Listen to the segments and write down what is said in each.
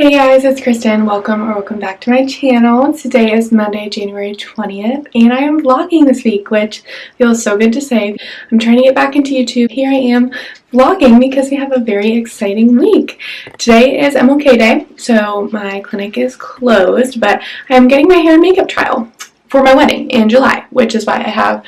Hey guys, it's Kristen. Welcome back to my channel. Today is Monday, January 20th, and I am vlogging this week, which feels so good to say. I'm trying to get back into YouTube. Here I am vlogging because we have a very exciting week. Today is MLK Day, so my clinic is closed, but I am getting my hair and makeup trial for my wedding in July, which is why I have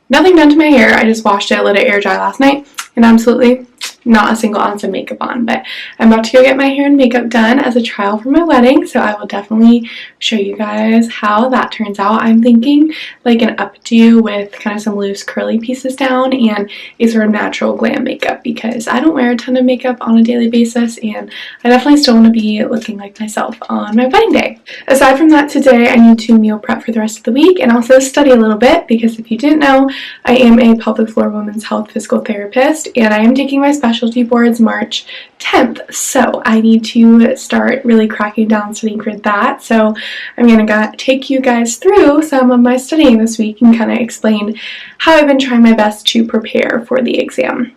nothing done to my hair. I just washed it, let it air dry last night, and absolutely not a single ounce of makeup on. But I'm about to go get my hair and makeup done as a trial for my wedding, so I will definitely show you guys how that turns out. I'm thinking like an updo with kind of some loose curly pieces down and a sort of natural glam makeup, because I don't wear a ton of makeup on a daily basis and I definitely still want to be looking like myself on my wedding day. Aside from that, today I need to meal prep for the rest of the week and also study a little bit, because if you didn't know, I am a pelvic floor women's health physical therapist and I am taking my specialty boards March 10th, so I need to start really cracking down studying for that. So I'm gonna take you guys through some of my studying this week and kind of explain how I've been trying my best to prepare for the exam.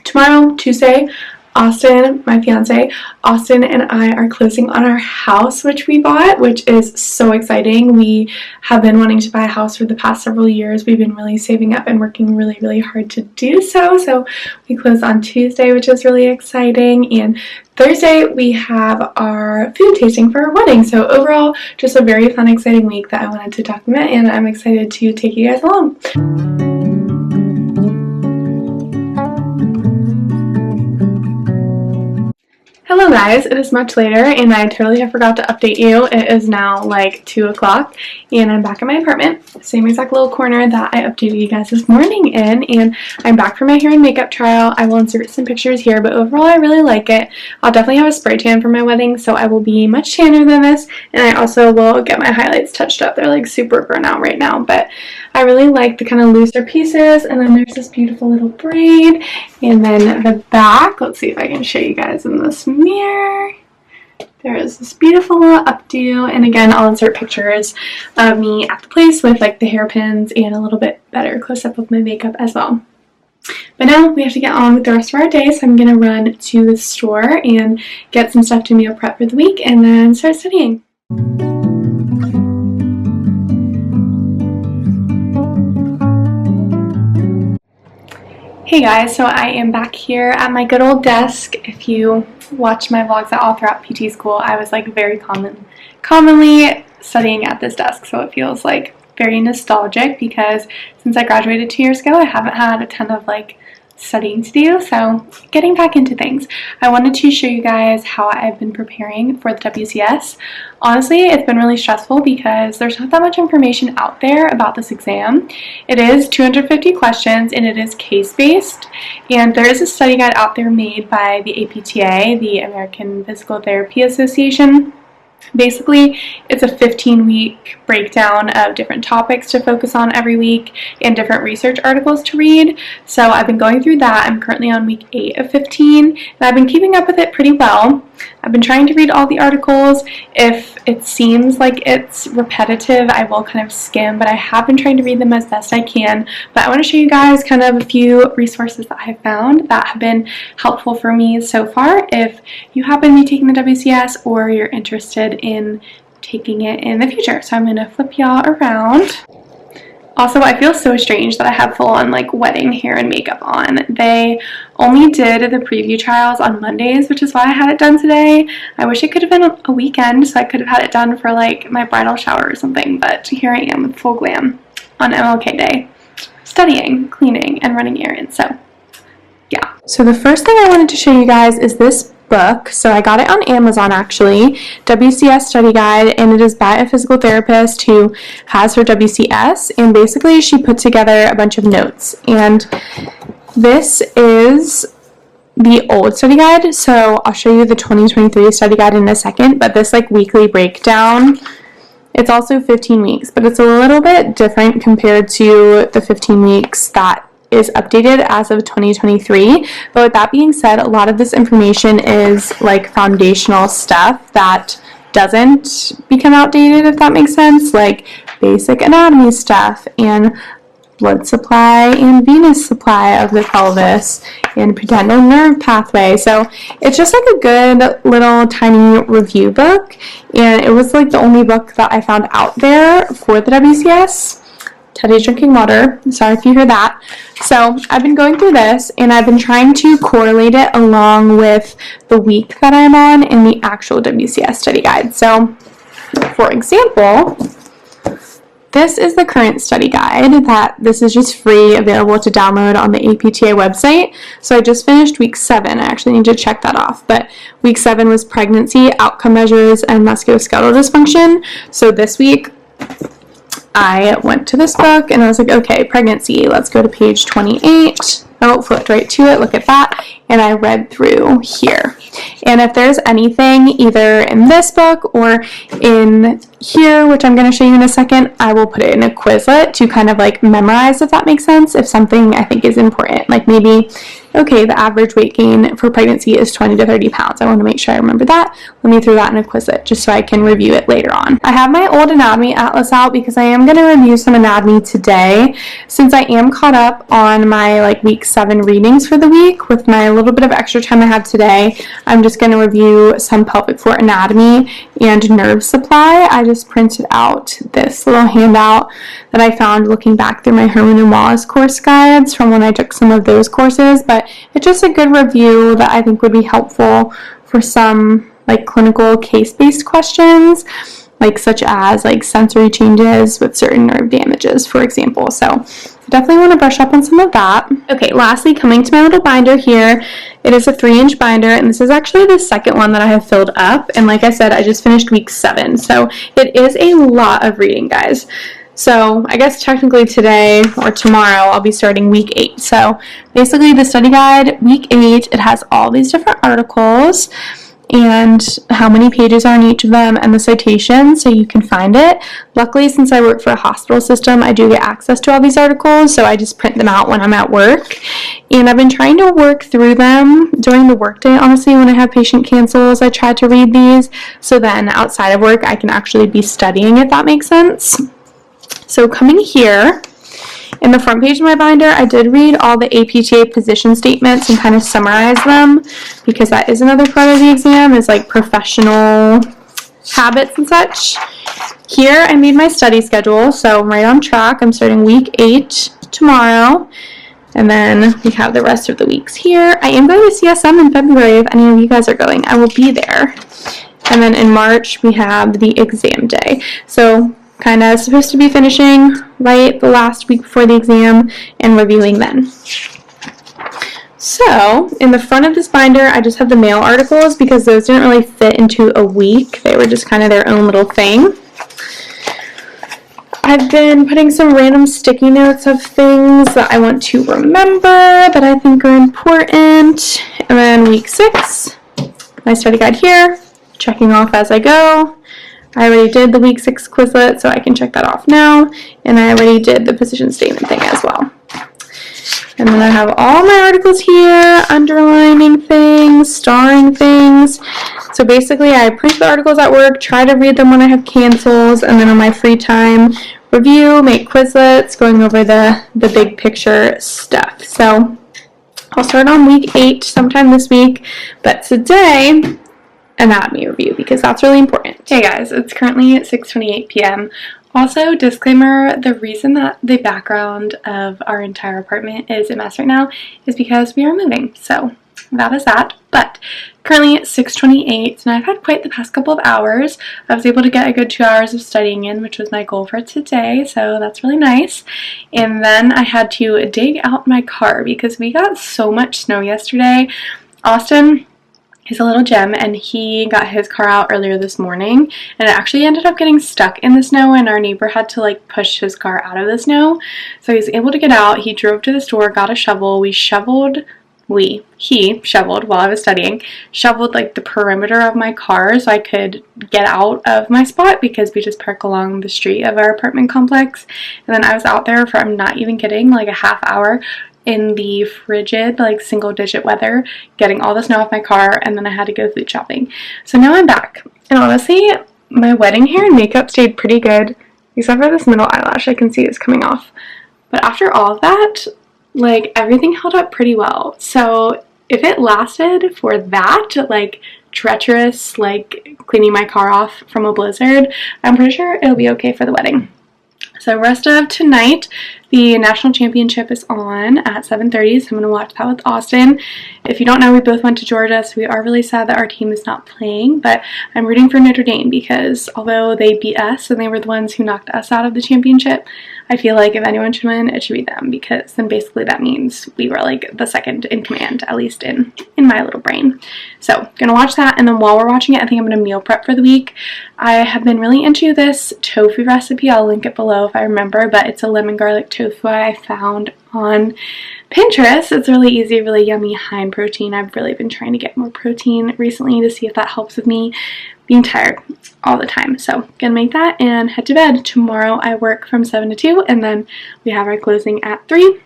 Tomorrow, Tuesday, Austin, my fiance, Austin and I are closing on our house, which we bought, which is so exciting. We have been wanting to buy a house for the past several years. We've been really saving up and working really hard to do so. So we close on Tuesday, which is really exciting. And Thursday, we have our food tasting for our wedding. So overall, just a very fun, exciting week that I wanted to document, and I'm excited to take you guys along. Hello guys, it is much later and I totally have forgot to update you. It is now like 2 o'clock and I'm back in my apartment, same exact little corner that I updated you guys this morning in, and I'm back for my hair and makeup trial. I will insert some pictures here, but overall I really like it. I'll definitely have a spray tan for my wedding, so I will be much tanner than this, and I also will get my highlights touched up. They're like super burnt out right now, but I really like the kind of looser pieces. And then there's this beautiful little braid, and then the back, let's see if I can show you guys in this mirror. There is this beautiful little updo, and again I'll insert pictures of me at the place with like the hairpins and a little bit better close-up of my makeup as well. But now we have to get on with the rest of our day, so I'm going to run to the store and get some stuff to meal prep for the week and then start studying. Hey guys, so I am back here at my good old desk. If you watch my vlogs all throughout PT school, I was like very commonly studying at this desk, so it feels like very nostalgic, because since I graduated 2 years ago, I haven't had a ton of like studying to do, so getting back into things. I wanted to show you guys how I've been preparing for the WCS. Honestly, it's been really stressful because there's not that much information out there about this exam. It is 250 questions and it is case-based, and there is a study guide out there made by the APTA, the American Physical Therapy Association. Basically, it's a 15-week breakdown of different topics to focus on every week and different research articles to read. So I've been going through that. I'm currently on week 8 of 15, and I've been keeping up with it pretty well. I've been trying to read all the articles. If it seems like it's repetitive, I will kind of skim, but I have been trying to read them as best I can. But I want to show you guys kind of a few resources that I have found that have been helpful for me so far if you happen to be taking the WCS or you're interested in taking it in the future. So I'm going to flip y'all around. Also, I feel so strange that I have full-on like wedding hair and makeup on. They only did the preview trials on Mondays, which is why I had it done today. I wish it could have been a weekend so I could have had it done for like my bridal shower or something, but here I am with full glam on MLK Day, studying, cleaning, and running errands. So yeah. So the first thing I wanted to show you guys is this book. So I got it on Amazon actually, WCS study guide, and it is by a physical therapist who has her WCS, and basically she put together a bunch of notes, and this is the old study guide. So I'll show you the 2023 study guide in a second, but this like weekly breakdown, it's also 15 weeks, but it's a little bit different compared to the 15 weeks that is updated as of 2023. But with that being said, a lot of this information is like foundational stuff that doesn't become outdated, if that makes sense, like basic anatomy stuff and blood supply and venous supply of the pelvis and pudendal nerve pathway. So it's just like a good little tiny review book, and it was like the only book that I found out there for the WCS. Teddy's drinking water. Sorry if you hear that. So I've been going through this, and I've been trying to correlate it along with the week that I'm on in the actual WCS study guide. So, for example, this is the current study guide that this is just free, available to download on the APTA website. So I just finished week 7. I actually need to check that off. But week 7 was pregnancy, outcome measures, and musculoskeletal dysfunction. So this week, I went to this book and I was like, okay, pregnancy, let's go to page 28. Oh, flipped right to it, look at that. And I read through here. And if there's anything either in this book or in here, which I'm going to show you in a second, I will put it in a Quizlet to kind of like memorize, if that makes sense, if something I think is important. Like maybe, okay, the average weight gain for pregnancy is 20 to 30 pounds. I want to make sure I remember that. Let me throw that in a Quizlet just so I can review it later on. I have my old anatomy atlas out because I am going to review some anatomy today. Since I am caught up on my like week 7 readings for the week with my little bit of extra time I have today, I'm just going to review some pelvic floor anatomy and nerve supply. I just printed out this little handout that I found looking back through my Herman and Wallace course guides from when I took some of those courses, but it's just a good review that I think would be helpful for some like clinical case-based questions, like such as like sensory changes with certain nerve damages, for example. So I definitely want to brush up on some of that. Okay, lastly, coming to my little binder here, it is a 3-inch binder, and this is actually the second one that I have filled up. And like I said, I just finished week 7, so it is a lot of reading, guys. So I guess technically today or tomorrow I'll be starting week 8. So basically the study guide, week 8, it has all these different articles and how many pages are in each of them and the citations so you can find it. Luckily, since I work for a hospital system, I do get access to all these articles, so I just print them out when I'm at work. And I've been trying to work through them during the workday. Honestly, when I have patient cancels, I try to read these, so then outside of work I can actually be studying, if that makes sense. So coming here, in the front page of my binder, I did read all the APTA position statements and kind of summarize them, because that is another part of the exam, is like professional habits and such. Here I made my study schedule, so I'm right on track. I'm starting week 8 tomorrow, and then we have the rest of the weeks here. I am going to CSM in February. If any of you guys are going, I will be there. And then in March we have the exam day. So kind of supposed to be finishing right the last week before the exam and reviewing then. So in the front of this binder, I just have the male articles because those didn't really fit into a week. They were just kind of their own little thing. I've been putting some random sticky notes of things that I want to remember that I think are important. And then week 6, my study guide here, checking off as I go. I already did the week 6 Quizlet, so I can check that off now. And I already did the position statement thing as well. And then I have all my articles here, underlining things, starring things. So basically, I print the articles at work, try to read them when I have cancels, and then on my free time, review, make Quizlets, going over the big picture stuff. So I'll start on week 8 sometime this week, but today, anatomy review, because that's really important. Hey guys, it's currently 6:28 p.m. Also, disclaimer, the reason that the background of our entire apartment is a mess right now is because we are moving. So that is that. But currently it's 6:28, and I've had quite the past couple of hours. I was able to get a good 2 hours of studying in, which was my goal for today, so that's really nice. And then I had to dig out my car because we got so much snow yesterday. Austin, he's a little gem, and he got his car out earlier this morning, and it actually ended up getting stuck in the snow, and our neighbor had to like push his car out of the snow. So he was able to get out. He drove to the store, got a shovel. He shoveled while I was studying, shoveled like the perimeter of my car so I could get out of my spot, because we just park along the street of our apartment complex. And then I was out there for, I'm not even kidding, like a half hour in the frigid, like single-digit weather, getting all the snow off my car, and then I had to go food shopping. So now I'm back, and honestly, my wedding hair and makeup stayed pretty good, except for this middle eyelash I can see is coming off. But after all of that, like, everything held up pretty well. So if it lasted for that, like, treacherous, like, cleaning my car off from a blizzard, I'm pretty sure it'll be okay for the wedding. So rest of tonight, the national championship is on at 7:30, so I'm going to watch that with Austin. If you don't know, we both went to Georgia, so we are really sad that our team is not playing, but I'm rooting for Notre Dame because although they beat us and they were the ones who knocked us out of the championship, I feel like if anyone should win, it should be them, because then basically that means we were like the second in command, at least in my little brain. So gonna watch that, and then while we're watching it, I think I'm gonna meal prep for the week. I have been really into this tofu recipe. I'll link it below if I remember, but it's a lemon garlic tofu I found on Pinterest. It's really easy, really yummy, high in protein. I've really been trying to get more protein recently to see if that helps with me being tired all the time. So gonna make that and head to bed. Tomorrow I work from 7 to 2, and then we have our closing at 3.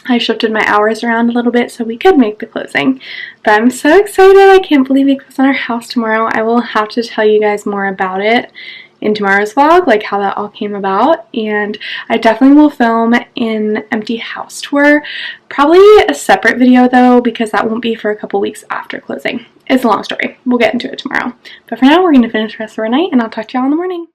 I shifted my hours around a little bit so we could make the closing, but I'm so excited. I can't believe we close on our house tomorrow. I will have to tell you guys more about it in tomorrow's vlog, like how that all came about, and I definitely will film an empty house tour, probably a separate video though, because that won't be for a couple weeks after closing. It's a long story. We'll get into it tomorrow, but for now we're going to finish the rest of our night, and I'll talk to y'all in the morning.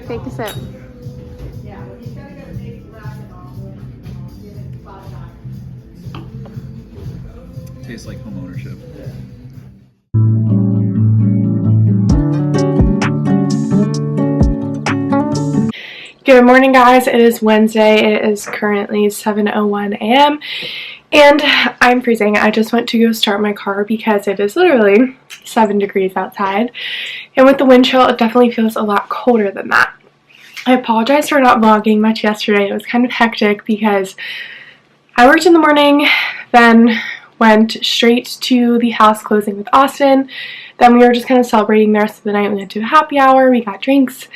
Take a sip. Tastes like home ownership. Good morning, guys. It is Wednesday. It is currently 7:01 a.m. and I'm freezing. I just went to go start my car because it is literally 7 degrees outside, and with the wind chill it definitely feels a lot colder than that. I apologize for not vlogging much yesterday. It was kind of hectic because I worked in the morning, then went straight to the house closing with Austin. Then we were just kind of celebrating the rest of the night. We went to a happy hour, we got drinks,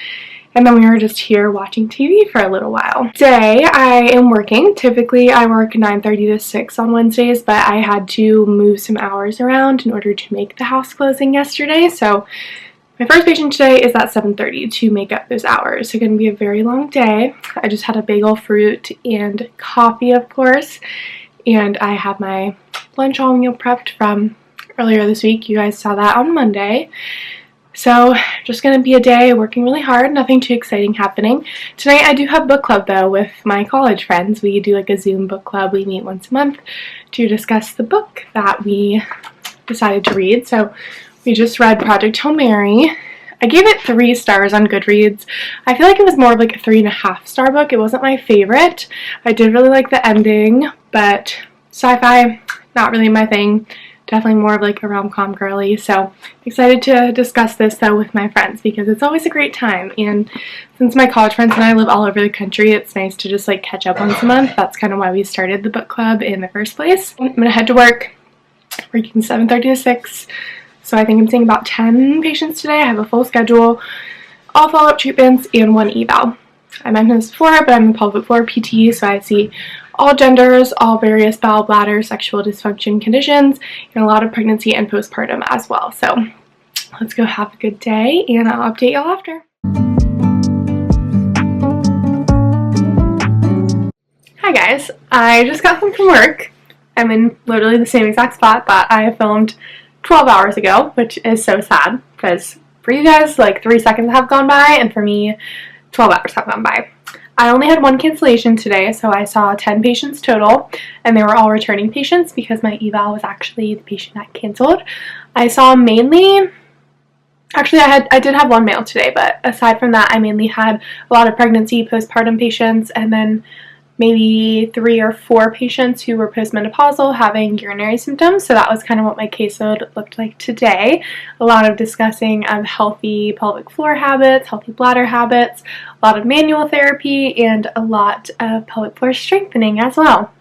and then we were just here watching TV for a little while. Today I am working. Typically I work 9:30 to 6 on Wednesdays, but I had to move some hours around in order to make the house closing yesterday. So my first patient today is at 7:30 to make up those hours. So it's going to be a very long day. I just had a bagel, fruit, and coffee, of course. And I have my lunch all meal prepped from earlier this week. You guys saw that on Monday. So just going to be a day working really hard, nothing too exciting happening. Tonight I do have book club though with my college friends. We do like a Zoom book club. We meet once a month to discuss the book that we decided to read. So we just read Project Hail Mary. I gave it 3 stars on Goodreads. I feel like it was more of like a 3.5 star book. It wasn't my favorite. I did really like the ending, but sci-fi, not really my thing. Definitely more of like a rom-com girly. So excited to discuss this though with my friends because it's always a great time. And since my college friends and I live all over the country, it's nice to just like catch up once a month. That's kind of why we started the book club in the first place. I'm gonna head to work, working 7:30 to 6. So I think I'm seeing about 10 patients today. I have a full schedule, all follow-up treatments, and 1 eval. I mentioned this before, but I'm a pelvic floor PT, so I see all genders, all various bowel, bladder, sexual dysfunction conditions, and a lot of pregnancy and postpartum as well. So let's go have a good day, and I'll update y'all after. Hi guys, I just got home from work. I'm in literally the same exact spot that I filmed 12 hours ago, which is so sad because for you guys, like 3 seconds have gone by, and for me, 12 hours have gone by. I only had 1 cancellation today, so I saw 10 patients total, and they were all returning patients because my eval was actually the patient that canceled. I saw mainly Actually, I did have one male today, but aside from that, I mainly had a lot of pregnancy, postpartum patients, and then maybe 3 or 4 patients who were postmenopausal having urinary symptoms. So that was kind of what my caseload looked like today. A lot of discussing of healthy pelvic floor habits, healthy bladder habits, a lot of manual therapy, and a lot of pelvic floor strengthening as well.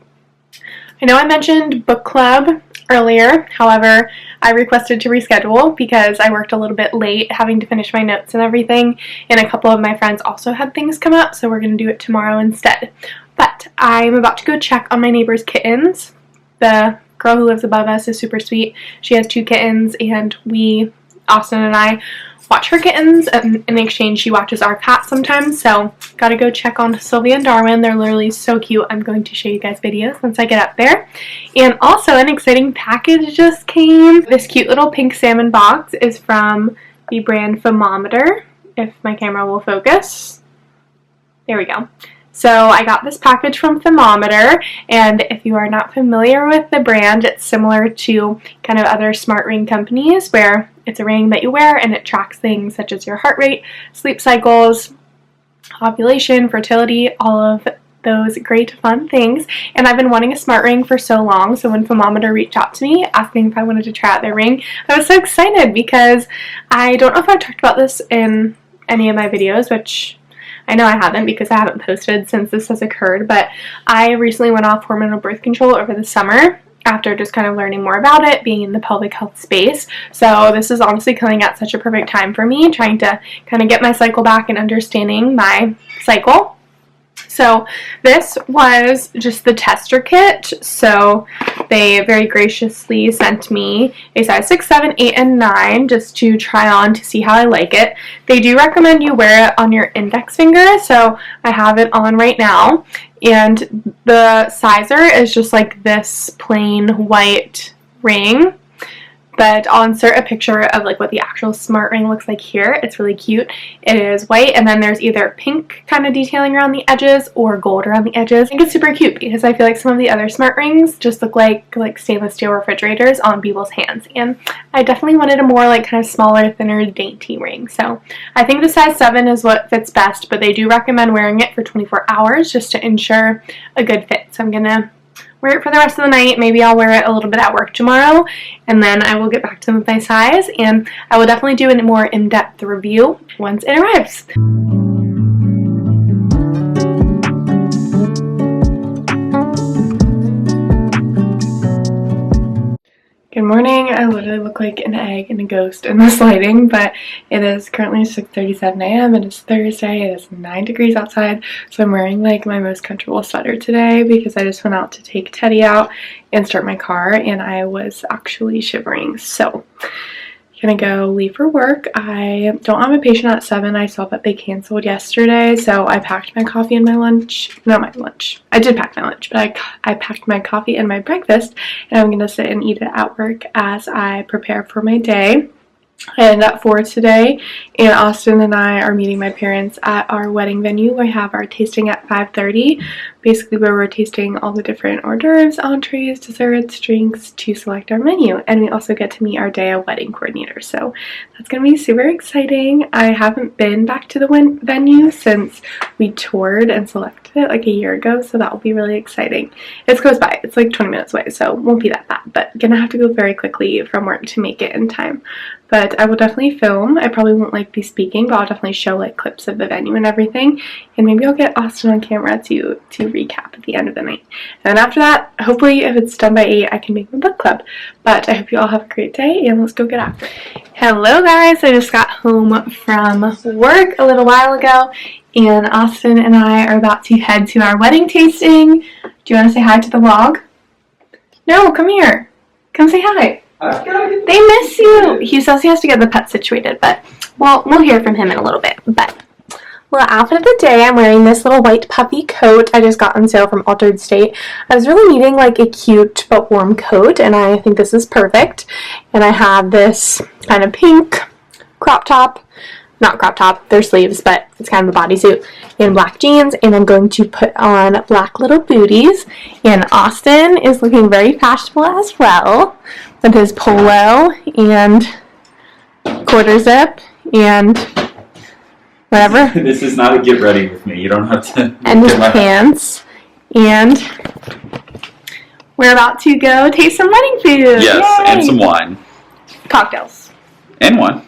I know I mentioned book club earlier, however, I requested to reschedule because I worked a little bit late having to finish my notes and everything, and a couple of my friends also had things come up, so we're going to do it tomorrow instead. But I'm about to go check on my neighbor's kittens. The girl who lives above us is super sweet. She has 2 kittens, and Austin and I, watch her kittens, and in exchange she watches our cat sometimes, so gotta go check on Sylvia and Darwin. They're literally so cute. I'm going to show you guys videos once I get up there. And also an exciting package just came. This cute little pink salmon box is from the brand Thermometer, if my camera will focus. There we go. So I got this package from Thermometer, and if you are not familiar with the brand, it's similar to kind of other smart ring companies where it's a ring that you wear and it tracks things such as your heart rate, sleep cycles, ovulation, fertility, all of those great fun things. And I've been wanting a smart ring for so long, so when Thermometer reached out to me asking if I wanted to try out their ring, I was so excited because I don't know if I've talked about this in any of my videos, which I know I haven't because I haven't posted since this has occurred, but I recently went off hormonal birth control over the summer after just kind of learning more about it, being in the pelvic health space. So this is honestly coming at such a perfect time for me, trying to kind of get my cycle back and understanding my cycle. So this was just the tester kit. So they very graciously sent me a size 6, 7, 8, and 9 just to try on to see how I like it. They do recommend you wear it on your index finger, so I have it on right now. And the sizer is just like this plain white ring. But I'll insert a picture of like what the actual smart ring looks like here. It's really cute. It is white, and then there's either pink kind of detailing around the edges or gold around the edges. I think it's super cute because I feel like some of the other smart rings just look like stainless steel refrigerators on people's hands, and I definitely wanted a more like kind of smaller, thinner, dainty ring. So I think the size 7 is what fits best, but they do recommend wearing it for 24 hours just to ensure a good fit. So I'm gonna wear it for the rest of the night. Maybe I'll wear it a little bit at work tomorrow, and then I will get back to them with my size, and I will definitely do a more in-depth review once it arrives. Good morning. I literally look like an egg and a ghost in this lighting, but it is currently 6:37 a.m. It is Thursday. It is 9 degrees outside, so I'm wearing like my most comfortable sweater today because I just went out to take Teddy out and start my car, and I was actually shivering. So gonna go leave for work. I don't have a patient at 7. I saw that they canceled yesterday, so I packed my coffee and my lunch. Not my lunch. I did pack my lunch, but I packed my coffee and my breakfast, and I'm gonna sit and eat it at work as I prepare for my day. And for today, and Austin and I are meeting my parents at our wedding venue. We have our tasting at 5:30, basically where we're tasting all the different hors d'oeuvres, entrees, desserts, drinks to select our menu. And we also get to meet our day of wedding coordinator. So that's going to be super exciting. I haven't been back to the venue since we toured and selected it like a year ago, so that will be really exciting. It's close by. It's like 20 minutes away, so it won't be that bad, but gonna have to go very quickly from work to make it in time. But I will definitely film. I probably won't like be speaking, but I'll definitely show like clips of the venue and everything. And maybe I'll get Austin on camera to recap at the end of the night. And then after that, hopefully if it's done by 8, I can make my book club. But I hope you all have a great day, and let's go get after it. Hello guys, I just got home from work a little while ago, and Austin and I are about to head to our wedding tasting. Do you want to say hi to the vlog? No, come here. Come say hi. They miss you. He says he has to get the pet situated, but we'll hear from him in a little bit. But well, outfit of the day, I'm wearing this little white puffy coat I just got on sale from Altered State. I was really needing like a cute but warm coat, and I think this is perfect. And I have this kind of pink crop top, not crop top, they're sleeves, but it's kind of a bodysuit, and black jeans, and I'm going to put on black little booties. And Austin is looking very fashionable as well with his polo and quarter zip and whatever. This is not a get ready with me. You don't have to. And his pants. And we're about to go taste some wedding food. Yes, Yay! and some wine. Cocktails. And wine.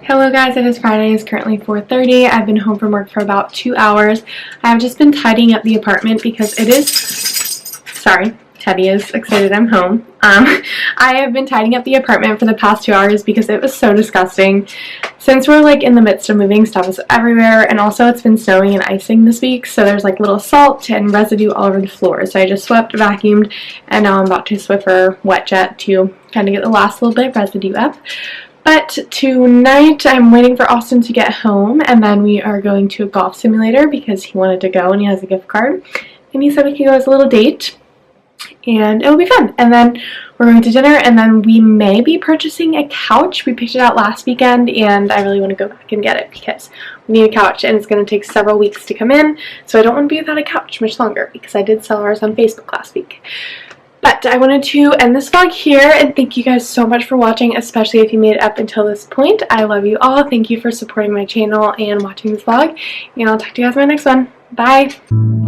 Hello guys, it is Friday. It's currently 4:30. I've been home from work for about 2 hours. I've just been tidying up the apartment because it is... Sorry, Teddy is excited I'm home. I have been tidying up the apartment for the past 2 hours because it was so disgusting. Since we're like in the midst of moving, stuff is everywhere, and also it's been snowing and icing this week, so there's like little salt and residue all over the floor. So I just swept, vacuumed, and now I'm about to Swiffer wet jet to kind of get the last little bit of residue up. But tonight I'm waiting for Austin to get home, and then we are going to a golf simulator because he wanted to go and he has a gift card. And he said we can go as a little date, and it'll be fun. And then we're going to dinner, and then we may be purchasing a couch. We picked it out last weekend, and I really want to go back and get it because we need a couch, and it's going to take several weeks to come in. So I don't want to be without a couch much longer because I did sell ours on Facebook last week. But I wanted to end this vlog here, and thank you guys so much for watching, especially if you made it up until this point. I love you all. Thank you for supporting my channel and watching this vlog, and I'll talk to you guys in my next one. Bye!